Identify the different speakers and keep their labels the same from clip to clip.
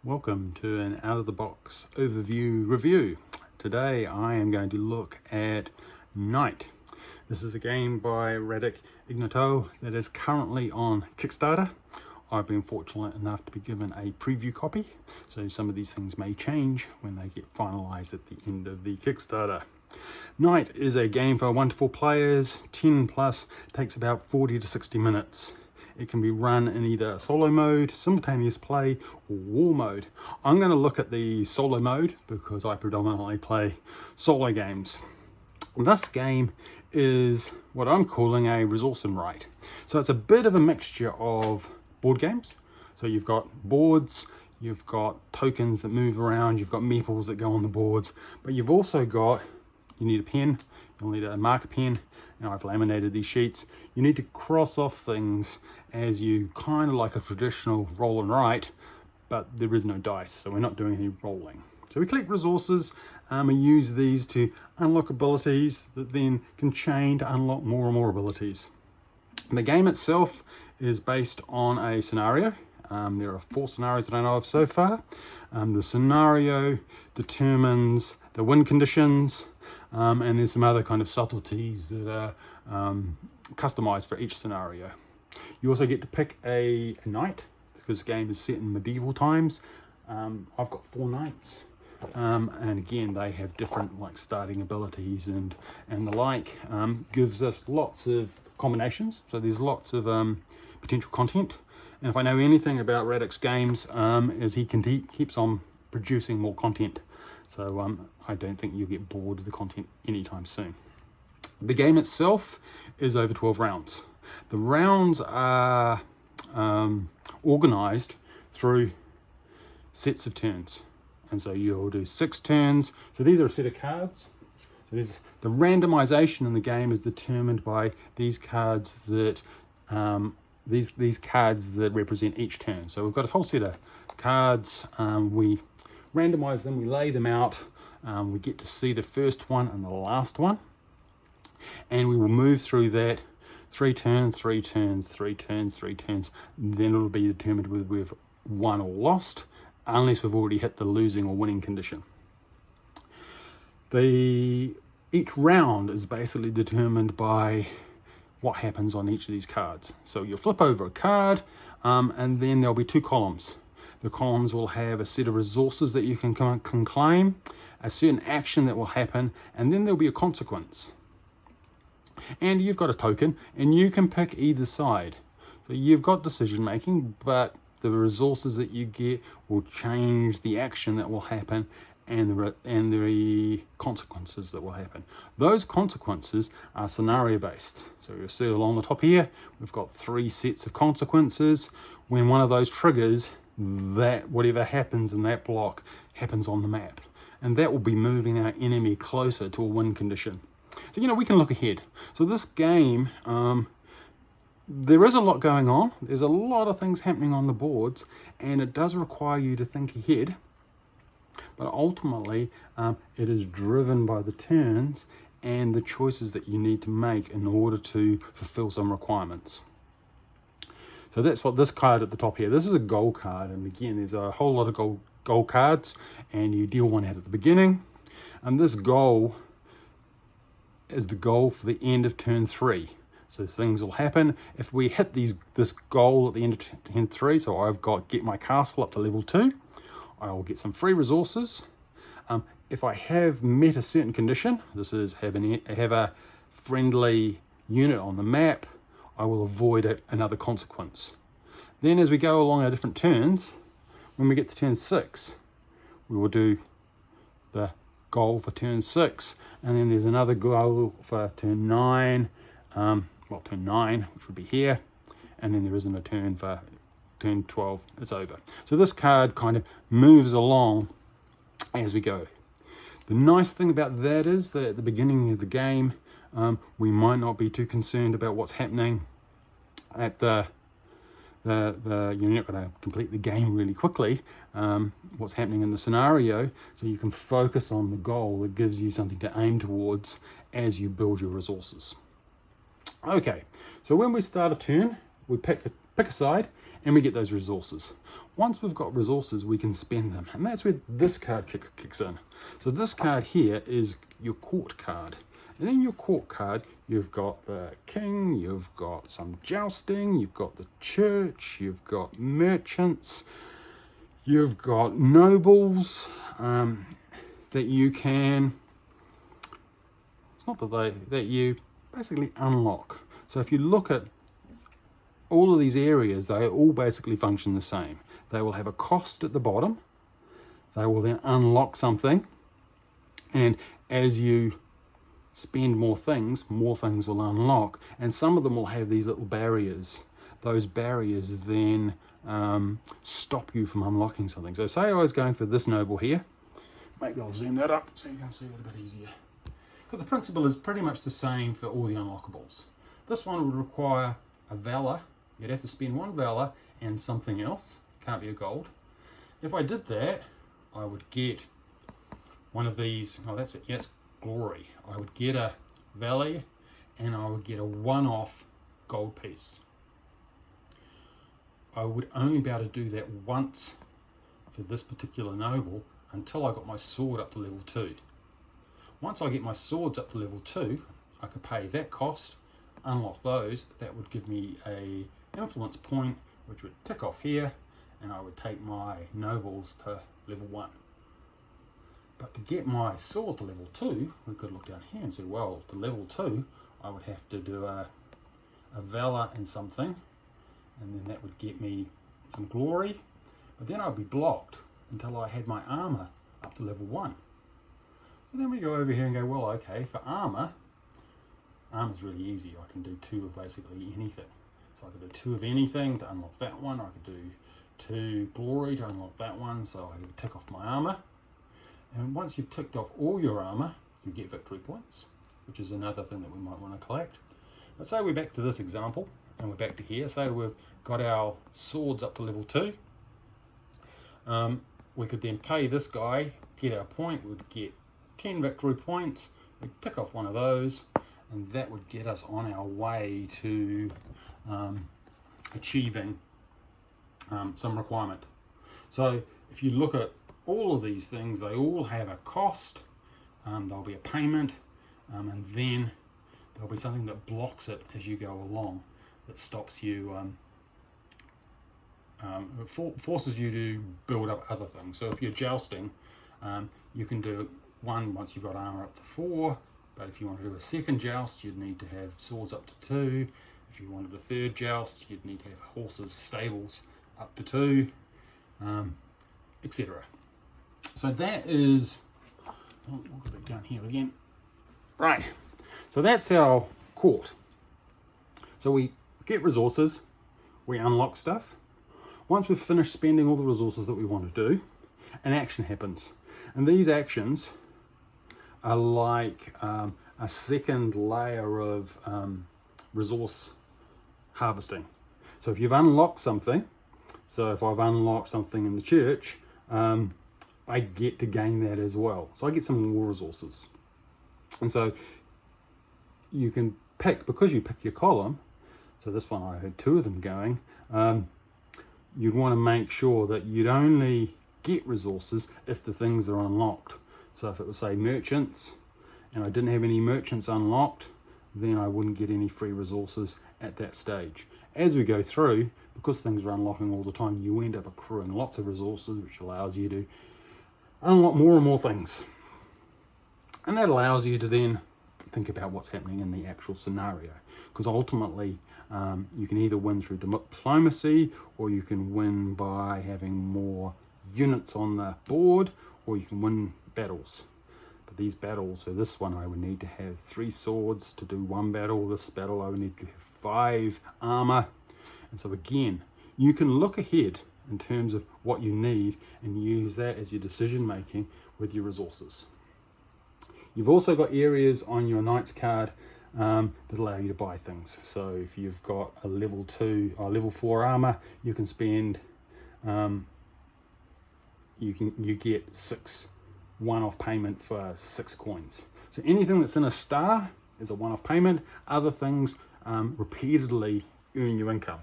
Speaker 1: Welcome to an out-of-the-box overview review. Today I am going to look at Knight. This is a game by Radek Ignatów that is currently on Kickstarter. I've been fortunate enough to be given a preview copy, so some of these things may change when they get finalized at the end of the Kickstarter. Knight is a game for 1 to 4 players, 10 plus, takes about 40 to 60 minutes. It can be run in either solo mode, simultaneous play, or war mode. I'm going to look at the solo mode because I predominantly play solo games. This game is what I'm calling a resource and write. So it's a bit of a mixture of board games. So you've got boards, you've got tokens that move around, you've got meeples that go on the boards, but you've also got, you need a pen, you'll need a marker pen, and I've laminated these sheets. You need to cross off things as you kind of like a traditional roll and write, but there is no dice, so we're not doing any rolling. So we collect resources and use these to unlock abilities that then can chain to unlock more and more abilities. And the game itself is based on a scenario. There are 4 scenarios that I know of so far. The scenario determines the win conditions, and there's some other kind of subtleties that are customized for each scenario. You also get to pick a knight because the game is set in medieval times. I've got 4 knights, and again they have different like starting abilities and the like. Gives us lots of combinations, so there's lots of potential content. And if I know anything about Radek's games, is he keeps on producing more content. So I don't think you'll get bored of the content anytime soon. The game itself is over 12 rounds. The rounds are organized through sets of turns. And so you'll do 6 turns. So these are a set of cards. So the randomization in the game is determined by these cards that these cards that represent each turn. So we've got a whole set of cards. We randomize them, we lay them out, we get to see the first one and the last one, and we will move through that 3 turns, 3 turns, 3 turns, 3 turns. Then it'll be determined whether we've won or lost, unless we've already hit the losing or winning condition. Each round is basically determined by what happens on each of these cards. So you'll flip over a card, and then there'll be 2 columns. The columns will have a set of resources that you can claim, a certain action that will happen, and then there'll be a consequence. And you've got a token, and you can pick either side. So you've got decision making, but the resources that you get will change the action that will happen and the consequences that will happen. Those consequences are scenario based. So you'll see along the top here, we've got 3 sets of consequences. When one of those triggers, that whatever happens in that block happens on the map, and that will be moving our enemy closer to a win condition. So we can look ahead. So this game, there is a lot going on, there's a lot of things happening on the boards, and it does require you to think ahead, but ultimately it is driven by the turns and the choices that you need to make in order to fulfill some requirements. So that's what this card at the top here, this is a goal card, and again there's a whole lot of goal cards, and you deal 1 out at the beginning, and this goal is the goal for the end of turn 3. So things will happen if we hit this goal at the end of turn 3. So I've got get my castle up to level 2, I will get some free resources. If I have met a certain condition, this is have a friendly unit on the map, I will avoid another consequence. Then as we go along our different turns, when we get to turn 6, we will do the goal for turn 6, and then there's another goal for turn 9, turn 9, which would be here, and then there isn't a turn for turn 12, it's over. So this card kind of moves along as we go. The nice thing about that is that at the beginning of the game, we might not be too concerned about what's happening at you're not going to complete the game really quickly, what's happening in the scenario, so you can focus on the goal that gives you something to aim towards as you build your resources. Okay, so when we start a turn, we pick pick a side, and we get those resources. Once we've got resources, we can spend them, and that's where this card kicks in. So this card here is your court card, and in your court card you've got the king, you've got some jousting, you've got the church, you've got merchants, you've got nobles that you can, it's not that you basically unlock. So if you look at all of these areas, they all basically function the same. They will have a cost at the bottom, they will then unlock something, and as you spend more things will unlock, and some of them will have these little barriers. Those barriers then stop you from unlocking something. So say I was going for this noble here, maybe I'll zoom that up so you can see it a bit easier, because the principle is pretty much the same for all the unlockables. This one would require a valor. You'd have to spend one valor and something else, can't be a gold. If I did that, I would get one of these, oh that's it, yes, glory. I would get a valley and I would get a one-off gold piece. I would only be able to do that once for this particular noble until I got my sword up to level 2. Once I get my swords up to level 2, I could pay that cost, unlock those. That would give me a influence point, which would tick off here, and I would take my nobles to level 1. But to get my sword to level 2, we could look down here and say, well, to level 2, I would have to do a valor and something, and then that would get me some glory, but then I'd be blocked until I had my armor up to level 1. So then we go over here and go, well, okay, for armor's really easy. I can do 2 of basically anything. So I could do 2 of anything to unlock that one. I could do 2 glory to unlock that one, so I could tick off my armor. And once you've ticked off all your armor, you get victory points, which is another thing that we might want to collect. Let's say we're back to this example, and we're back to here. Say we've got our swords up to level 2. We could then pay this guy, get our point, we'd get 10 victory points, we'd tick off one of those, and that would get us on our way to achieving some requirement. So if you look at all of these things, they all have a cost, there'll be a payment, and then there'll be something that blocks it as you go along, that stops you, forces you to build up other things. So if you're jousting, you can do one once you've got armor up to 4, but if you want to do a second joust, you'd need to have swords up to 2. If you wanted a third joust, you'd need to have horses, stables up to 2, etc. So that is, we'll go back down here again. Right, so that's our court. So we get resources, we unlock stuff. Once we've finished spending all the resources that we want to do, an action happens. And these actions are like a second layer of resource harvesting. So if you've unlocked something, so if I've unlocked something in the church, I get to gain that as well. So I get some more resources. And so you can pick, because you pick your column, so this one I had 2 of them going, you'd want to make sure that you'd only get resources if the things are unlocked. So if it was, say, merchants, and I didn't have any merchants unlocked, then I wouldn't get any free resources at that stage. As we go through, because things are unlocking all the time, you end up accruing lots of resources, which allows you to unlock more and more things. And that allows you to then think about what's happening in the actual scenario, because ultimately you can either win through diplomacy, or you can win by having more units on the board, or you can win battles. But these battles, so this one I would need to have 3 swords to do 1 battle. This battle I would need to have 5 armor. And so again, you can look ahead in terms of what you need and use that as your decision making with your resources. You've also got areas on your Knights card that allow you to buy things. So if you've got a level 2 or level 4 armor, you can spend, you get 6 one-off payment for 6 coins. So anything that's in a star is a one-off payment. Other things repeatedly earn you income.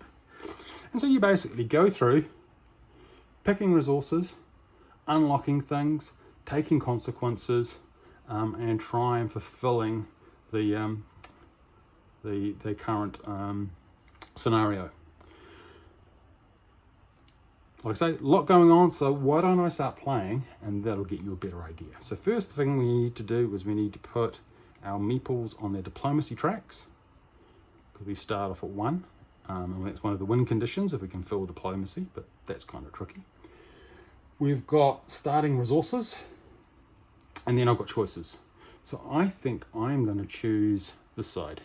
Speaker 1: And so you basically go through picking resources, unlocking things, taking consequences, and try and fulfilling the current scenario. Like I say, a lot going on, so why don't I start playing, and that'll get you a better idea. So first thing we need to do is we need to put our meeples on their diplomacy tracks, because we start off at 1, and that's one of the win conditions if we can fill diplomacy, but that's kind of tricky. We've got starting resources, and then I've got choices. So I think I'm going to choose this side.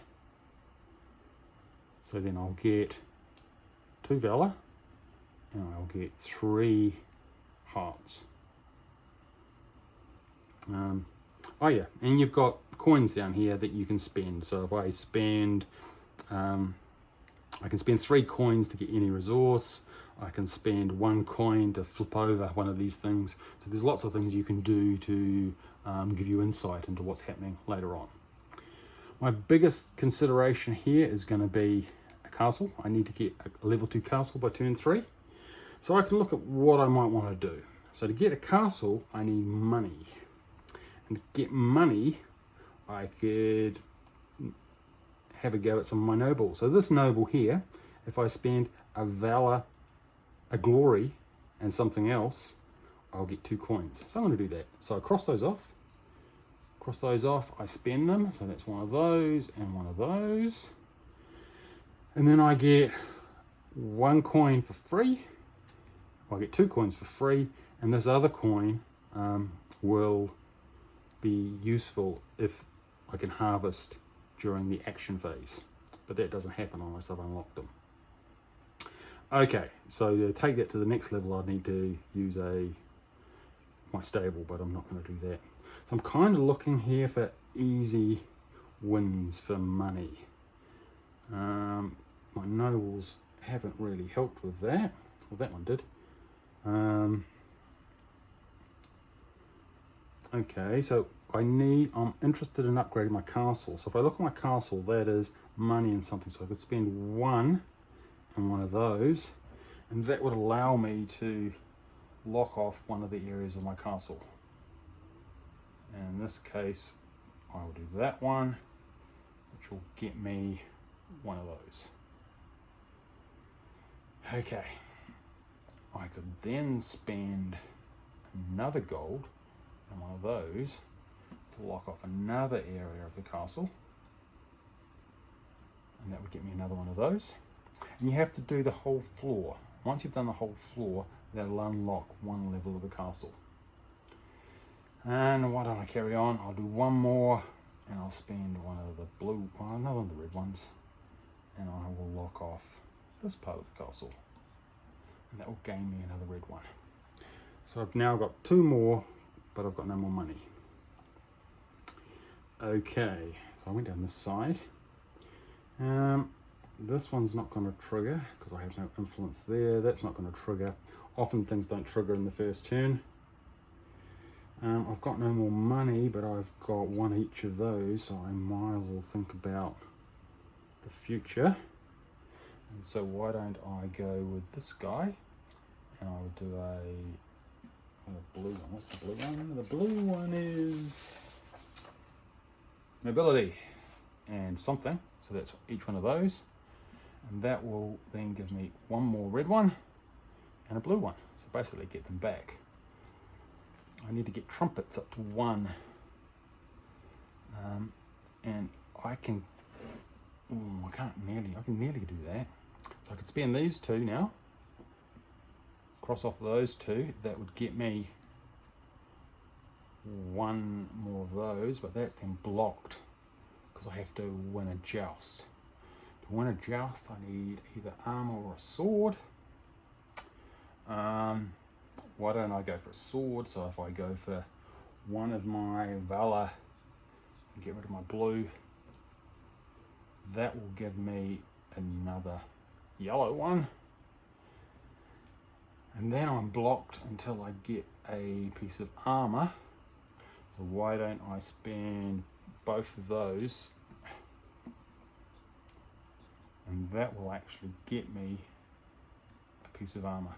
Speaker 1: So then I'll get 2 valor, and I'll get 3 hearts. Oh yeah, and you've got coins down here that you can spend. So if I spend, I can spend 3 coins to get any resource. I can spend 1 coin to flip over one of these things. So there's lots of things you can do to give you insight into what's happening later on. My biggest consideration here is going to be a castle. I need to get a level 2 castle by turn 3. So I can look at what I might want to do. So to get a castle, I need money. And to get money, I could have a go at some of my nobles. So this noble here, if I spend a valor, a glory, and something else, I'll get 2 coins. So I'm going to do that. So I cross those off. Cross those off, I spend them. So that's one of those and one of those. And then I get 1 coin for free. I get 2 coins for free, and this other coin will be useful if I can harvest during the action phase, but that doesn't happen unless I've unlocked them. Okay, so to take that to the next level, I need to use my stable, but I'm not going to do that. So I'm kind of looking here for easy wins for money. My nobles haven't really helped with that. Well, that one did. Okay, so I'm interested in upgrading my castle. So if I look at my castle, that is money and something. So I could spend 1 on one of those, and that would allow me to lock off one of the areas of my castle. And in this case, I will do that one, which will get me one of those. Okay, I could then spend another gold on one of those to lock off another area of the castle, and that would get me another one of those. And you have to do the whole floor. Once you've done the whole floor, that'll unlock 1 level of the castle. And why don't I carry on? I'll do 1 more, and I'll spend one of the blue, another one of the red ones, and I will lock off this part of the castle, and that will gain me another red one. So I've now got 2 more, but I've got no more money. Okay, so I went down this side. This one's not going to trigger because I have no influence there. That's not going to trigger. Often things don't trigger in the first turn. I've got no more money, but I've got 1 each of those, so I might as well think about the future. And so why don't I go with this guy, and I'll do a blue one. What's the blue one? The blue one is mobility and something. So that's each one of those. And that will then give me 1 more red one and a blue one. So basically get them back. I need to get trumpets up to 1. And I can nearly do that. So I could spend these 2 now. Cross off those 2. That would get me 1 more of those, but that's then blocked because I have to win a joust. To win a joust, I need either armor or a sword. Why don't I go for a sword? So if I go for 1 of my valor and get rid of my blue, that will give me another yellow one. And then I'm blocked until I get a piece of armor. So why don't I spend both of those, and that will actually get me piece of armor,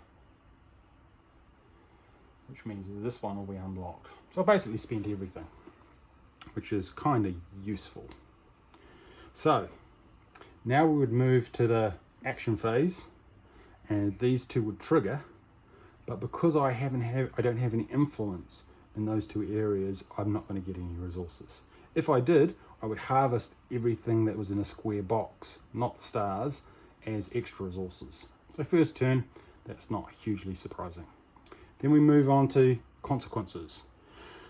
Speaker 1: which means this one will be unlocked. So I basically spent everything, which is kind of useful. So now we would move to the action phase, and these two would trigger, but because I don't have any influence in those two areas, I'm not going to get any resources. If I did, I would harvest everything that was in a square box, not the stars, as extra resources. So first turn, that's not hugely surprising. Then we move on to consequences.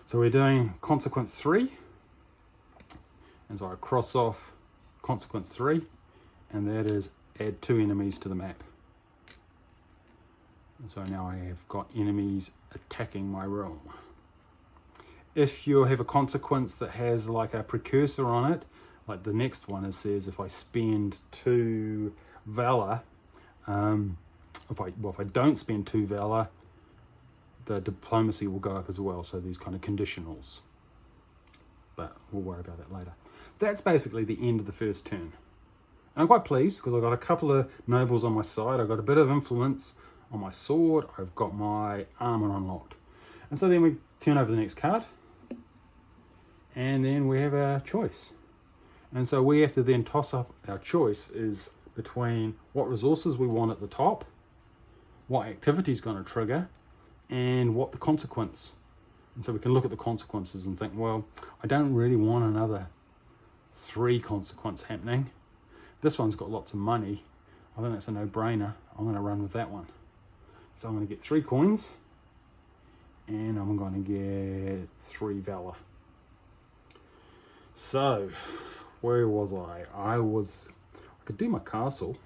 Speaker 1: So we're doing consequence 3, and so I cross off consequence 3, and that is add 2 enemies to the map. And so now I have got enemies attacking my realm. If you have a consequence that has like a precursor on it, like the next one, it says if I spend 2 valor, if I don't spend 2 valor, the diplomacy will go up as well. So these kind of conditionals, but we'll worry about that later. That's basically the end of the first turn. And I'm quite pleased because I've got a couple of nobles on my side. I've got a bit of influence on my sword. I've got my armor unlocked. And so then we turn over the next card, and then we have our choice. And so we have to then toss up our choice is between what resources we want at the top, what activity is going to trigger, and what the consequence. And so we can look at the consequences and think, well, I don't really want another 3 consequence happening. This one's got lots of money. I think that's a no-brainer. I'm going to run with that one. So I'm going to get 3 coins, and I'm going to get 3 valor. So where was I? I could do my castle.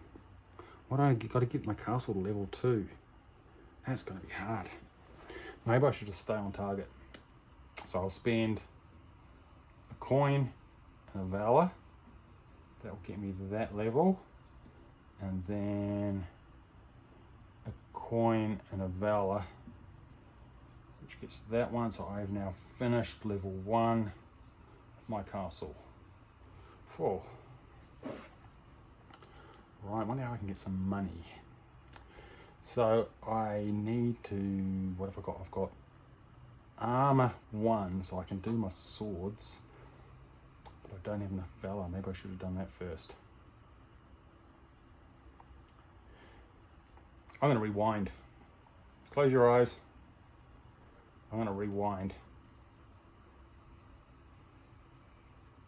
Speaker 1: What do I got to get my castle to level 2? That's going to be hard. Maybe I should just stay on target. So I'll spend a coin and a valor. That will get me to that level. And then a coin and a valor, which gets to that one. So I've now finished level 1 of my castle. 4. Right, I wonder how I can get some money. So I need to, what have I got? I've got armor 1, so I can do my swords, but I don't have enough valor. Maybe I should have done that first. I'm going to rewind. Close your eyes. I'm going to rewind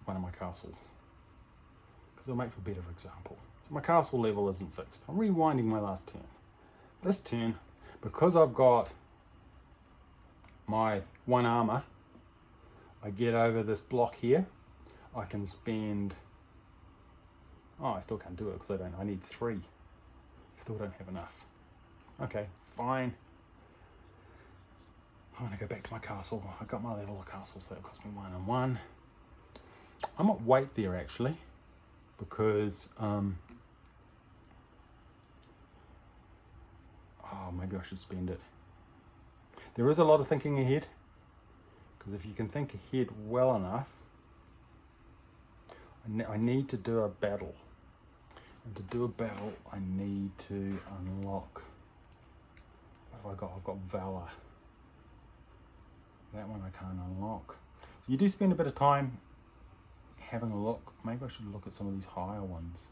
Speaker 1: one of my castles, because it'll make for a better example. So my castle level isn't fixed. I'm rewinding my last turn. This turn, because I've got my 1 armor, I get over this block here. I can spend, oh, I still can't do it because I need 3. Still don't have enough. Okay, fine. I'm gonna go back to my castle. I got my level of castle, so that cost me 1 and 1. I might wait there actually, because oh, maybe I should spend it. There is a lot of thinking ahead, because if you can think ahead well enough, I need to do a battle. And to do a battle, I need to unlock, what have I got? I've got valor. That one I can't unlock. So you do spend a bit of time having a look. Maybe I should look at some of these higher ones.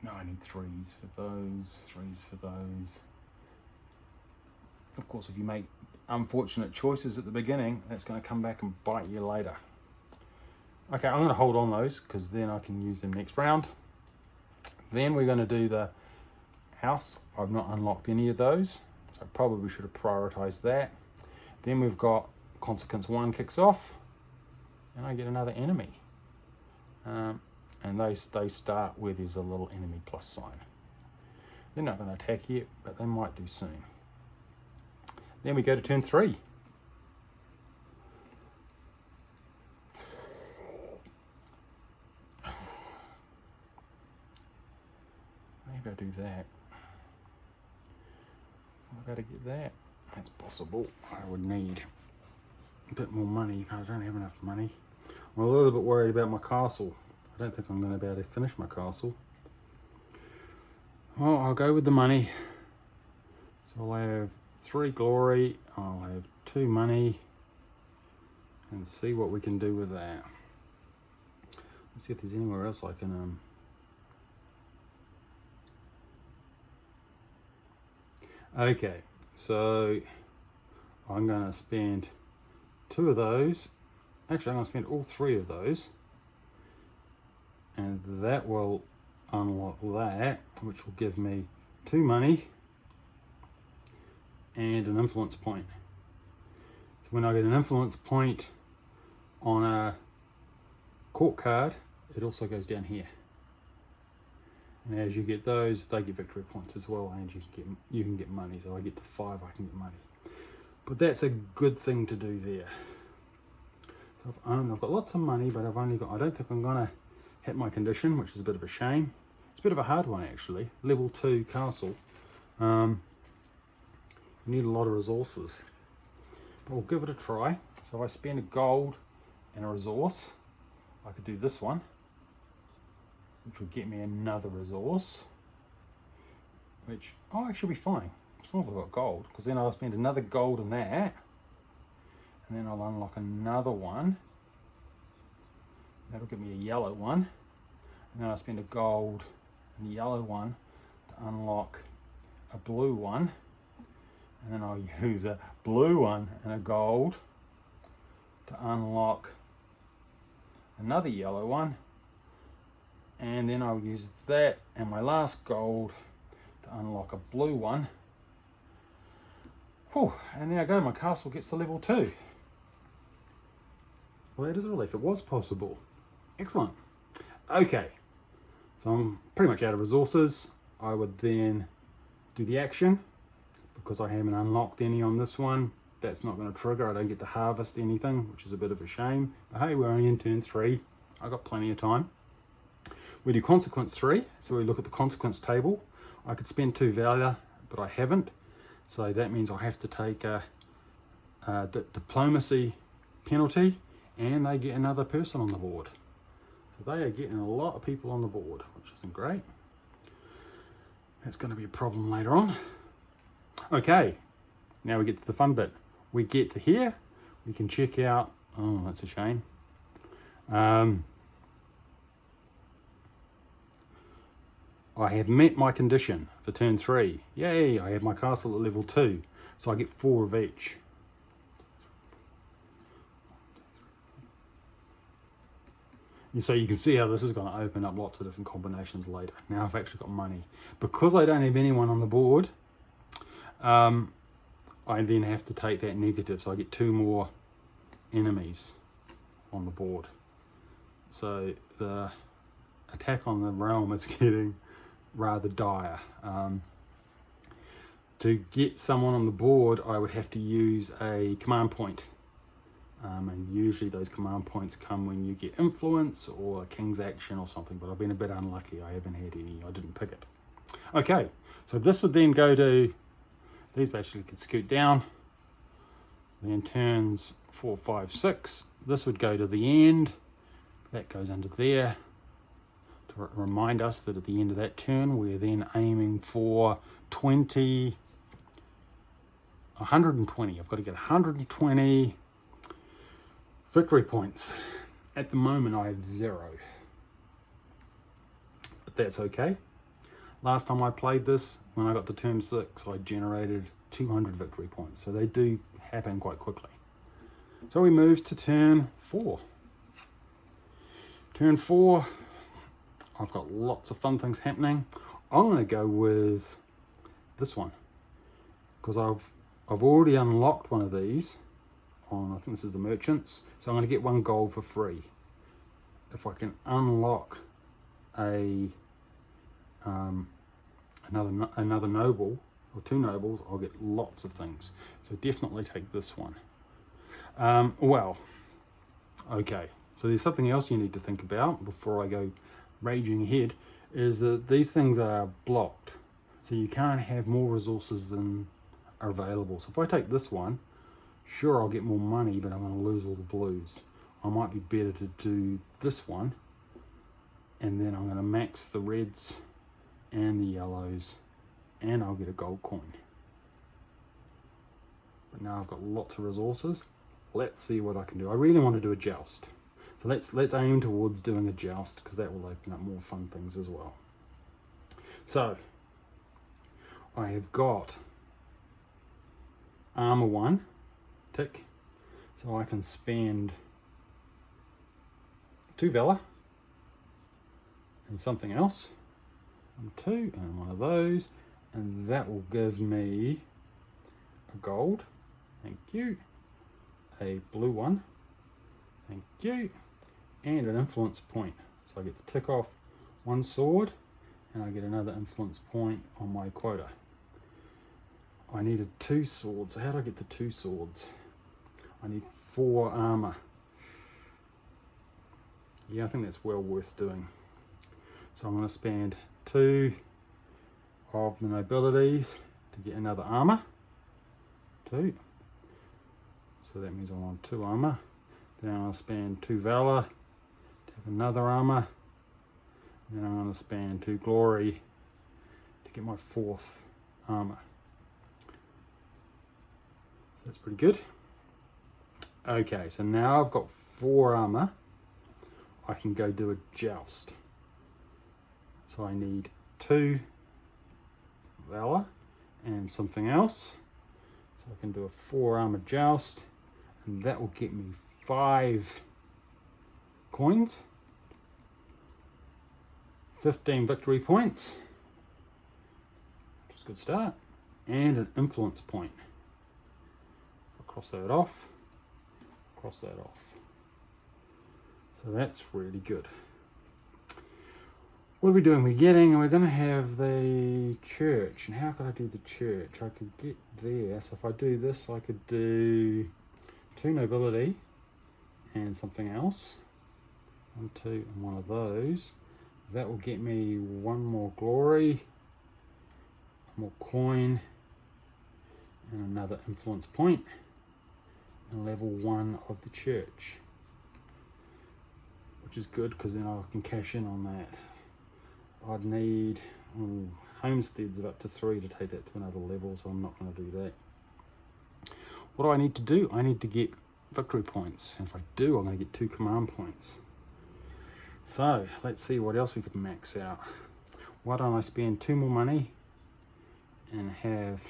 Speaker 1: No, I need 3s for those, 3s for those. Of course, if you make unfortunate choices at the beginning, that's going to come back and bite you later. Okay, I'm going to hold on those, because then I can use them next round. Then we're going to do the house. I've not unlocked any of those, so I probably should have prioritized that. Then we've got consequence 1 kicks off, and I get another enemy. And they start where there's a little enemy plus sign. They're not going to attack yet, but they might do soon. Then we go to turn 3. Maybe I'll do that. I've got to get that. That's possible. I would need a bit more money. I don't have enough money. I'm a little bit worried about my castle. I don't think I'm going to be able to finish my castle. Well, I'll go with the money. So I'll have 3 glory, I'll have 2 money, and see what we can do with that. Let's see if there's anywhere else I can Okay, so I'm going to spend 2 of those. Actually, I'm going to spend all 3 of those, and that will unlock that, which will give me 2 money and an influence point. So when I get an influence point on a court card, it also goes down here. And as you get those, they get victory points as well, and you can get money. So I get to 5, I can get money. But that's a good thing to do there. So I've got lots of money, but I don't think I'm gonna hit my condition, which is a bit of a shame. It's a bit of a hard one actually. Level 2 castle. You need a lot of resources, but we'll give it a try. So if I spend a gold and a resource, I could do this one, which would get me another resource, which I'll actually be fine as long as I've got gold, because then I'll spend another gold in that, and then I'll unlock another one. That'll give me a yellow one, and then I'll spend a gold and a yellow one to unlock a blue one, and then I'll use a blue one and a gold to unlock another yellow one, and then I'll use that and my last gold to unlock a blue one. Whew, and there I go, my castle gets to level 2. Well, that is a relief, it was possible. Excellent. Okay, so I'm pretty much out of resources. I would then do the action, because I haven't unlocked any on this one. That's not going to trigger, I don't get to harvest anything, which is a bit of a shame. But hey, we're only in turn 3, I've got plenty of time. We do consequence 3, so we look at the consequence table. I could spend 2 valor, but I haven't. So that means I have to take a diplomacy penalty, and they get another person on the board. So they are getting a lot of people on the board, which isn't great. That's going to be a problem later on. Okay, now we get to the fun bit. We get to here, we can check out, oh, that's a shame. I have met my condition for turn 3. Yay, I have my castle at level 2. So I get 4 of each. And so you can see how this is going to open up lots of different combinations later. Now I've actually got money. Because I don't have anyone on the board, I then have to take that negative. So I get 2 more enemies on the board. So the attack on the realm is getting rather dire. To get someone on the board, I would have to use a command point. And usually those command points come when you get influence or a king's action or something, but I've been a bit unlucky. I haven't had any, I didn't pick it. Okay, so this would then go to, these basically could scoot down, then turns 4, 5, 6. This would go to the end, that goes under there, to remind us that at the end of that turn, we're then aiming for 120. I've got to get 120 victory points. At the moment I have 0, but that's okay. Last time I played this, when I got to turn 6, I generated 200 victory points, so they do happen quite quickly. So we move to turn 4. Turn 4, I've got lots of fun things happening. I'm going to go with this one, because I've already unlocked one of these on, I think this is the merchants, so I'm going to get 1 gold for free. If I can unlock a another noble or 2 nobles, I'll get lots of things. So definitely take this one. Well, okay, so there's something else you need to think about before I go raging ahead, is that these things are blocked, so you can't have more resources than are available. So if I take this one, sure, I'll get more money, but I'm going to lose all the blues. I might be better to do this one, and then I'm going to max the reds and the yellows, and I'll get a gold coin. But now I've got lots of resources. Let's see what I can do. I really want to do a joust. So let's aim towards doing a joust, because that will open up more fun things as well. So I have got armor 1, tick. So I can spend 2 Valor and something else, and 2 and one of those, and that will give me a gold, thank you, a blue one, thank you, and an influence point. So I get to tick off 1 sword and I get another influence point on my quota. I needed 2 swords. So how do I get the 2 swords? I need 4 armor. Yeah, I think that's well worth doing. So I'm going to spend 2 of the nobilities to get another armor. 2. So that means I want 2 armor. Then I'll spend 2 valor to have another armor. Then I'm going to spend 2 glory to get my 4th armor. So that's pretty good. Okay, so now I've got 4 armor. I can go do a joust. So I need 2 valor and something else. So I can do a 4 armor joust, and that will get me 5 coins, 15 victory points, which is a good start, and an influence point. I'll cross that off, cross that off. So that's really good. What are we doing? We're going to have the church. And how could I do the church? I could get there. So if I do this, I could do 2 nobility and something else. 1, 2, and one of those. That will get me 1 more glory, 1 more coin, and another influence point, and level 1 of the church, which is good because then I can cash in on that. I'd need homesteads of up to 3 to take that to another level, so I'm not going to do that. What do I need to do? I need to get victory points, and if I do, I'm going to get 2 command points. So let's see what else we could max out. Why don't I spend 2 more money and have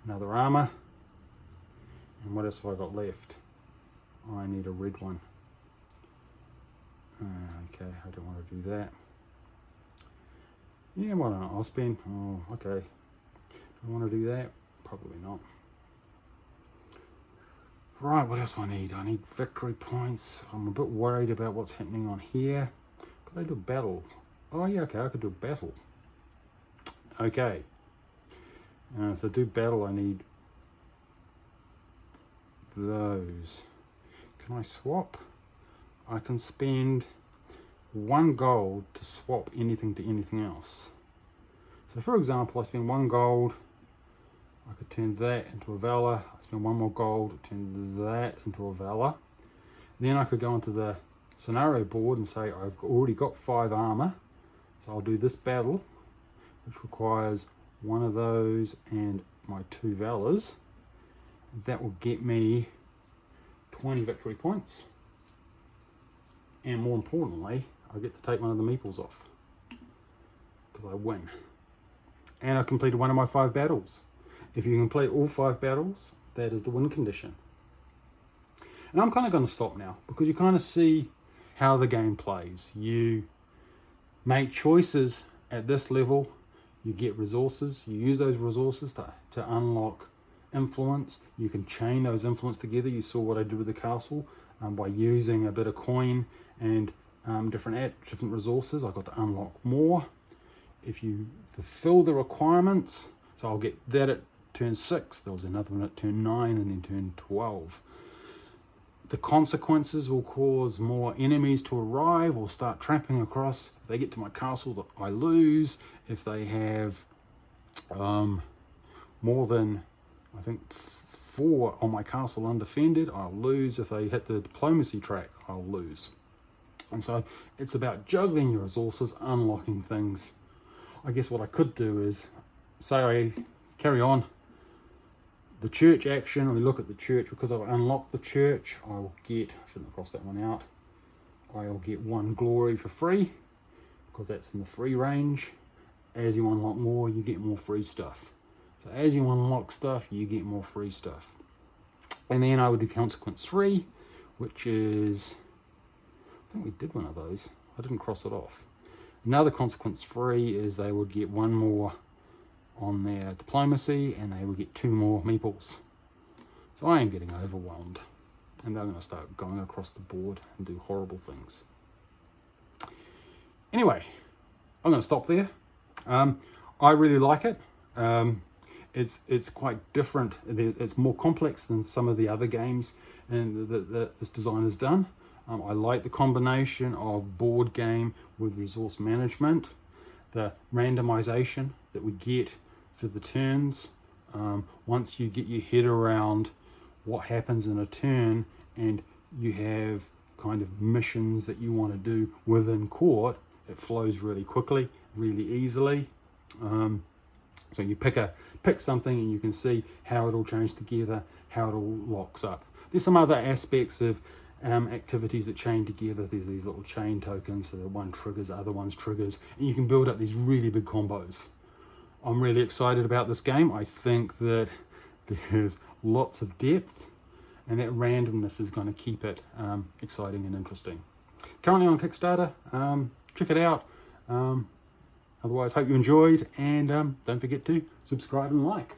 Speaker 1: another armor? And what else have I got left? I need a red one. Okay, I don't want to do that. Yeah, why not? I'll spend, oh, okay. Do I want to do that? Probably not. Right, what else do I need? I need victory points. I'm a bit worried about what's happening on here. Could I do a battle? Oh yeah, okay, I could do a battle. Okay. So to do battle, I need those. Can I swap? I can spend 1 gold to swap anything to anything else. So for example, I spend 1 gold, I could turn that into a valor. I spend 1 more gold, turn that into a valor. Then I could go into the scenario board and say I've already got 5 armor, so I'll do this battle, which requires 1 of those and my 2 valors. That will get me 20 victory points, and more importantly, I get to take one of the meeples off because I win, and I completed 1 of my 5 battles. If you complete all 5 battles, that is the win condition. And I'm kind of going to stop now because you kind of see how the game plays. You make choices at this level, you get resources, you use those resources to unlock influence. You can chain those influence together. You saw what I did with the castle by using a bit of coin and different resources. I got to unlock more. If you fulfill the requirements, so I'll get that at turn 6, there was another one at turn 9, and then turn 12. The consequences will cause more enemies to arrive or start tramping across. If they get to my castle, I lose. If they have more than, I think, 4 on my castle undefended, I'll lose. If they hit the diplomacy track, I'll lose. And so it's about juggling your resources, unlocking things I guess what I could do is say I carry on the church action. We look at the church. Because I've unlocked the church, I'll get, I shouldn't have crossed that one out, I'll get 1 glory for free, because that's in the free range. As you unlock more, you get more free stuff. So as you unlock stuff, you get more free stuff. And then I would do consequence 3, which is, I think we did one of those. I didn't cross it off. Another consequence 3 is they would get 1 more on their diplomacy, and they would get 2 more meeples. So I am getting overwhelmed, and they're going to start going across the board and do horrible things. Anyway, I'm going to stop there. I really like it. It's quite different. It's more complex than some of the other games and that this design has done. I like the combination of board game with resource management, the randomization that we get for the turns. Once you get your head around what happens in a turn, and you have kind of missions that you want to do within court, it flows really quickly, really easily. So you pick something, and you can see how it all changes together, how it all locks up. There's some other aspects of activities that chain together. There's these little chain tokens, so that one triggers, the other one's triggers, and you can build up these really big combos. I'm really excited about this game. I think that there's lots of depth, and that randomness is going to keep it exciting and interesting. Currently on Kickstarter. Check it out. Otherwise, hope you enjoyed, and don't forget to subscribe and like.